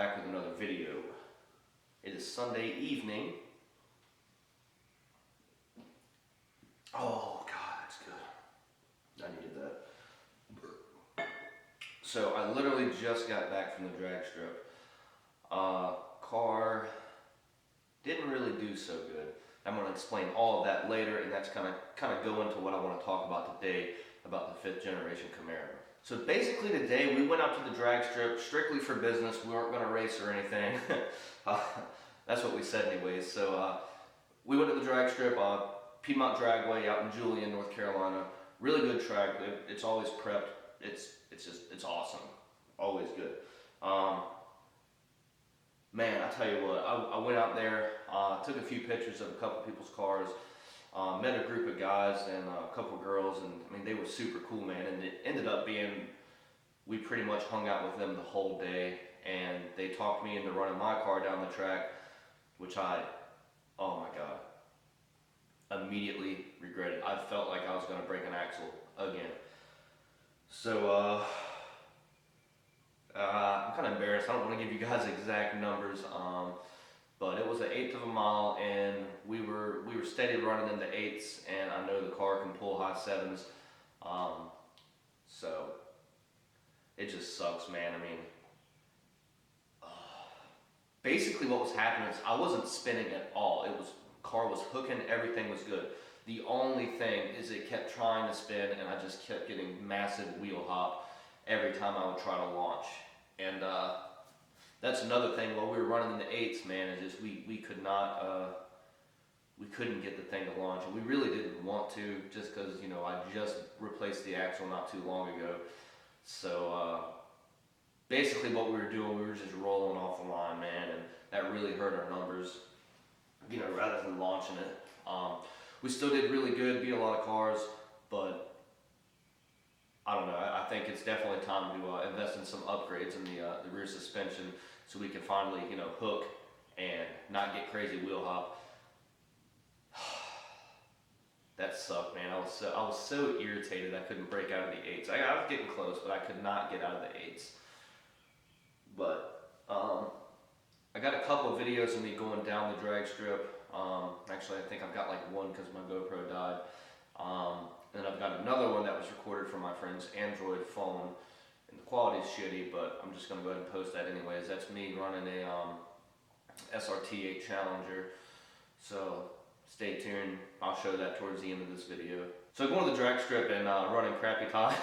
back with another video. It is Sunday evening. Oh God, that's good. I needed that. So I literally just got back from the drag strip. Car didn't really do so good. I'm going to explain all of that later, and that's kind of go into what I want to talk about today about the 5th generation Camaro. So basically today we went out to the drag strip strictly for business. We weren't going to race or anything. That's what we said anyways. So we went to the drag strip, Piedmont Dragway out in Julian, North Carolina. Really good track. It's always prepped. It's awesome. Always good. Man, I tell you what, I went out there, took a few pictures of a couple people's cars, met a group of guys and a couple girls, and I mean, they were super cool, man. And it ended up being, we pretty much hung out with them the whole day, and they talked me into running my car down the track, which oh my God, immediately regretted. I felt like I was going to break an axle again. So, I'm kind of embarrassed. I don't want to give you guys exact numbers, but it was an 1/8 of a mile, and we were steady running in the 8s, and I know the car can pull high 7s, so it just sucks, man. I mean, basically what was happening is I wasn't spinning at all. Car was hooking, everything was good. The only thing is it kept trying to spin, and I just kept getting massive wheel hop every time I would try to launch. And that's another thing. While we were running in the 8s, man, is just we couldn't get the thing to launch, and we really didn't want to, just because, you know, I just replaced the axle not too long ago. So basically what we were doing, we were just rolling off the line, man, and that really hurt our numbers, you know, rather than launching it. We still did really good, beat a lot of cars, but I don't know, I think it's definitely time to invest in some upgrades in the rear suspension, so we can finally, you know, hook and not get crazy wheel hop. That sucked, man. I was so irritated I couldn't break out of the 8s. I was getting close, but I could not get out of the 8s. But I got a couple of videos of me going down the drag strip. Actually, I think I've got like one because my GoPro died. And I've got another one that was recorded from my friend's Android phone, and the quality's shitty, but I'm just going to go ahead and post that anyways. That's me running a SRT8 Challenger, so stay tuned. I'll show that towards the end of this video. So going to the drag strip and running crappy times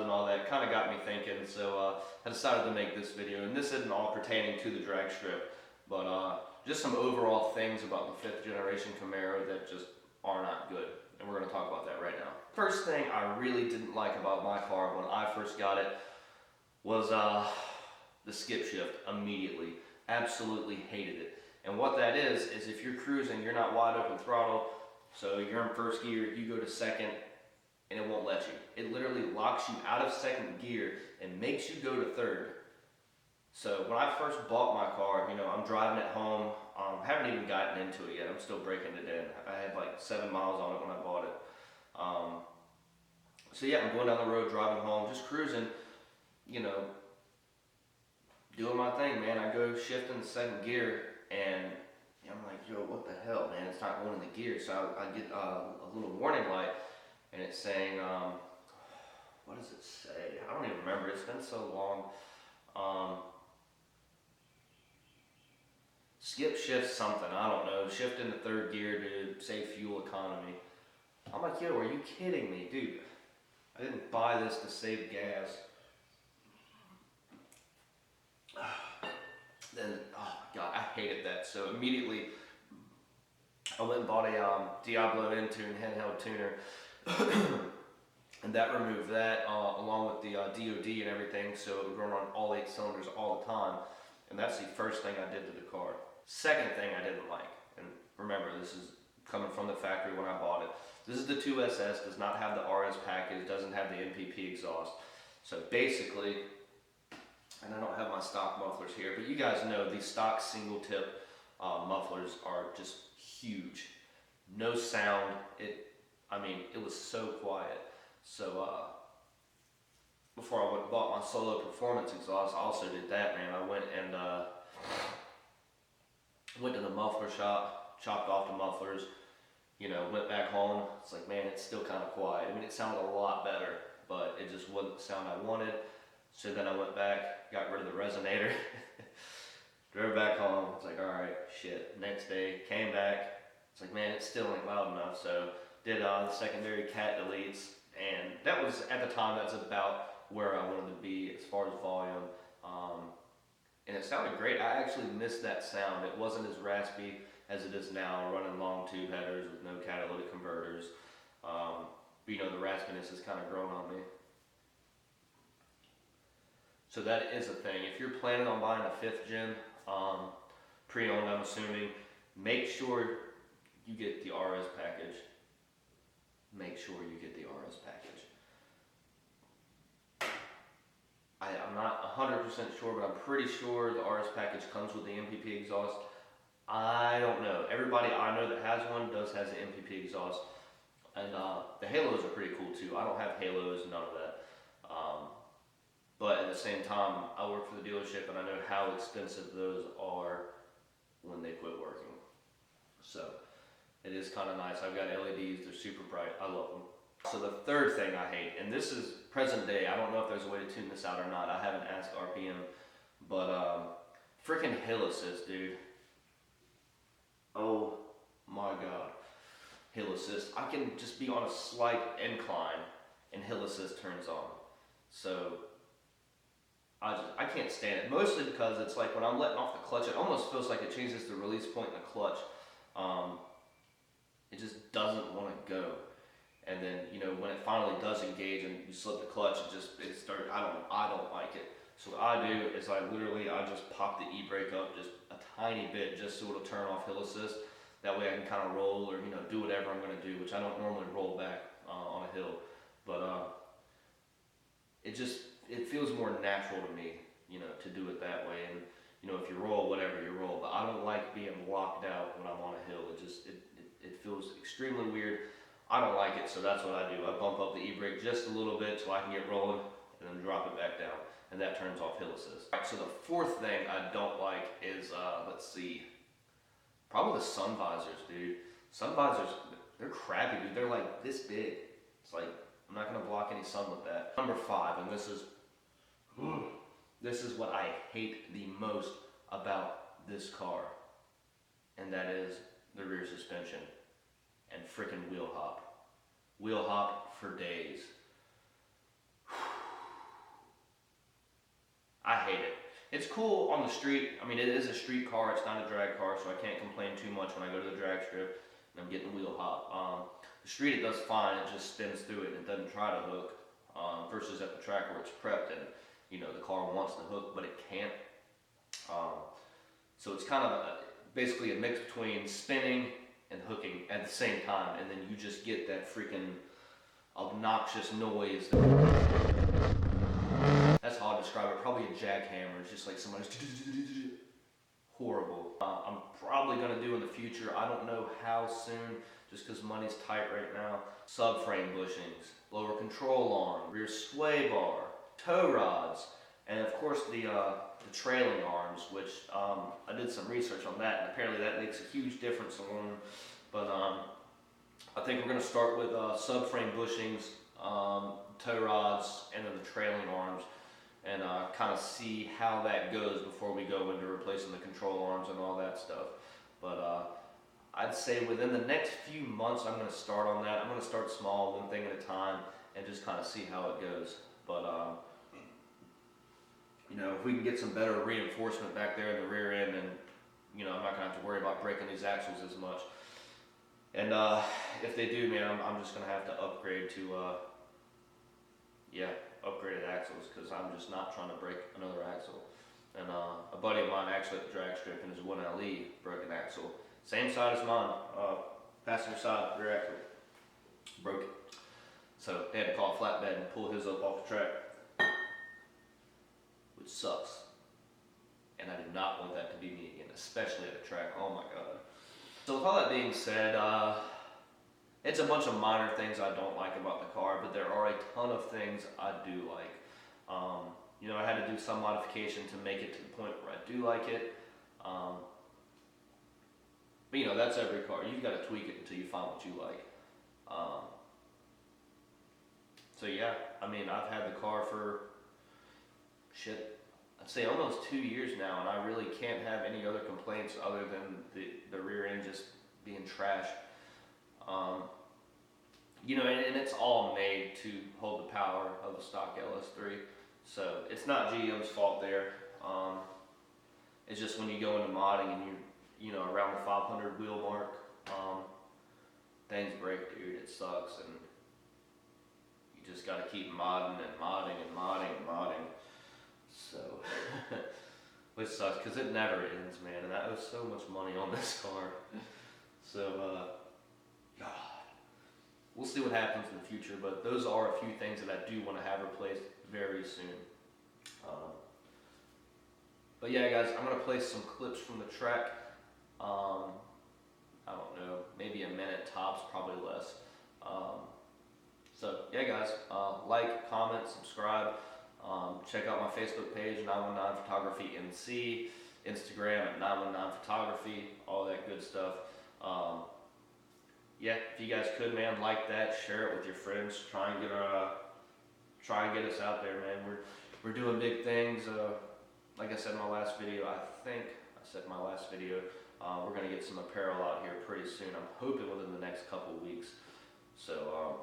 and all that kind of got me thinking, so I decided to make this video, and this isn't all pertaining to the drag strip, but just some overall things about the 5th generation Camaro that just are not good, and we're going to talk about that right now. First thing I really didn't like about my car when I first got it was the skip shift immediately. Absolutely hated it. And what that is if you're cruising, you're not wide open throttle, so you're in first gear, you go to second, and it won't let you. It literally locks you out of second gear and makes you go to third. So when I first bought my car, you know, I'm driving it home. Haven't even gotten into it yet. I'm still breaking it in. I had like 7 miles on it when I bought it. So yeah, I'm going down the road, driving home, just cruising, you know, doing my thing, man. I go shifting to second gear, and you know, I'm like, yo, what the hell, man? It's not going in the gear. So I get a little warning light, and it's saying, what does it say? I don't even remember. It's been so long. Skip shift something, I don't know, shift into third gear to save fuel economy. I'm like, yo, are you kidding me, dude? I didn't buy this to save gas. Then, oh my God, I hated that. So immediately, I went and bought a Diablo Intune handheld tuner, and that removed that along with the DOD and everything, so it would run on all 8 cylinders all the time. And that's the first thing I did to the car. Second thing I didn't like, and remember, this is coming from the factory when I bought it. This is the 2SS, does not have the RS package, doesn't have the MPP exhaust. So basically, and I don't have my stock mufflers here, but you guys know these stock single tip mufflers are just huge. No sound. I mean, it was so quiet. So before I went and bought my Solo Performance exhaust, I also did that, man. I went and went to the muffler shop, chopped off the mufflers, you know, went back home. It's like, man, it's still kind of quiet. I mean, it sounded a lot better, but it just wasn't the sound I wanted. So then I went back, got rid of the resonator, drove back home. It's like, all right, shit. Next day, came back. It's like, man, it still ain't loud enough. So did the secondary cat deletes, and that was, at the time, that's about where I wanted to be as far as volume. And it sounded great. I actually missed that sound. It wasn't as raspy as it is now, running long tube headers with no catalytic converters. But you know, the raspiness has kind of grown on me. So that is a thing. If you're planning on buying a 5th gen, pre-owned, I'm assuming, make sure you get the RS package. Make sure you get the RS package. I'm not 100% sure, but I'm pretty sure the RS package comes with the MPP exhaust. I don't know. Everybody I know that has one has the MPP exhaust. And the halos are pretty cool too. I don't have halos, none of that. But at the same time, I work for the dealership and I know how expensive those are when they quit working. So it is kind of nice. I've got LEDs, they're super bright. I love them. So the third thing I hate, and this is present day, I don't know if there's a way to tune this out or not. I haven't asked RPM, but freaking hill assist, dude. Oh my God. Hill assist. I can just be on a slight incline and hill assist turns on. So I can't stand it. Mostly because it's like when I'm letting off the clutch, it almost feels like it changes the release point in the clutch. It just doesn't want to go. And then, you know, when it finally does engage and you slip the clutch, it starts, I don't like it. So what I do is I just pop the e-brake up just a tiny bit just so it'll turn off hill assist. That way I can kind of roll or, you know, do whatever I'm going to do, which I don't normally roll back on a hill. But it feels more natural to me, you know, to do it that way. And, you know, if you roll, whatever you roll. But I don't like being locked out when I'm on a hill. It feels extremely weird. I don't like it, so that's what I do. I bump up the e-brake just a little bit so I can get rolling and then drop it back down. And that turns off hill assist. All right, so the fourth thing I don't like is, let's see, probably the sun visors, dude. Sun visors, they're crappy, dude. They're like this big. It's like, I'm not gonna block any sun with that. Number 5, and this is what I hate the most about this car. And that is the rear suspension and frickin' wheel hop. Wheel hop for days. I hate it. It's cool on the street. I mean, it is a street car. It's not a drag car, so I can't complain too much when I go to the drag strip and I'm getting wheel hop. The street, it does fine. It just spins through it and it doesn't try to hook. Versus at the track where it's prepped and, you know, the car wants to hook, but it can't. So it's kind of basically a mix between spinning and hooking at the same time, and then you just get that freaking obnoxious noise. That's how I describe it. Probably a jackhammer. It's just like somebody's horrible. I'm probably gonna do in the future. I don't know how soon, just because money's tight right now. Subframe bushings, blower control arm, rear sway bar, tow rods, and of course the trailing arms, which I did some research on that, and apparently that makes a huge difference alone. But I think we're going to start with subframe bushings, tow rods, and then the trailing arms, and kind of see how that goes before we go into replacing the control arms and all that stuff. But I'd say within the next few months I'm going to start on that. I'm going to start small, one thing at a time, and just kind of see how it goes. But you know, if we can get some better reinforcement back there in the rear end, and you know, I'm not gonna have to worry about breaking these axles as much. And if they do, man, I'm just gonna have to upgrade to upgraded axles, because I'm just not trying to break another axle. And a buddy of mine actually at the drag strip in his 1LE broke an axle, same side as mine, passenger side rear axle, broke it. So they had to call a flatbed and pull his up off the track, which sucks. And I do not want that to be me again, especially at a track. Oh my God. So with all that being said, it's a bunch of minor things I don't like about the car, but there are a ton of things I do like. You know, I had to do some modification to make it to the point where I do like it. But you know, that's every car. You've got to tweak it until you find what you like. Um, so yeah, I mean, I've had the car for shit, I'd say almost 2 years now, and I really can't have any other complaints other than the rear end just being trash. Um, you know, and it's all made to hold the power of a stock LS3, so it's not GM's fault there. It's just when you go into modding and you know, around the 500 wheel mark, things break, dude. It sucks, and you just got to keep modding and modding and modding and modding. So, which sucks because it never ends, man. And I owe so much money on this car. So, God, we'll see what happens in the future. But those are a few things that I do want to have replaced very soon. But yeah, guys, I'm gonna play some clips from the track. I don't know, maybe a minute tops, probably less. So yeah, guys, like, comment, subscribe. Check out my Facebook page, 919 Photography NC, Instagram at 919 Photography, all that good stuff. Yeah, if you guys could, man, like that, share it with your friends. Try and get us out there, man. We're doing big things. Like I said in my last video, I think I said in my last video, we're gonna get some apparel out here pretty soon. I'm hoping within the next couple of weeks. So,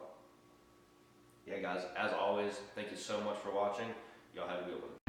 yeah, guys, as always, thank you so much for watching. Y'all have a good one.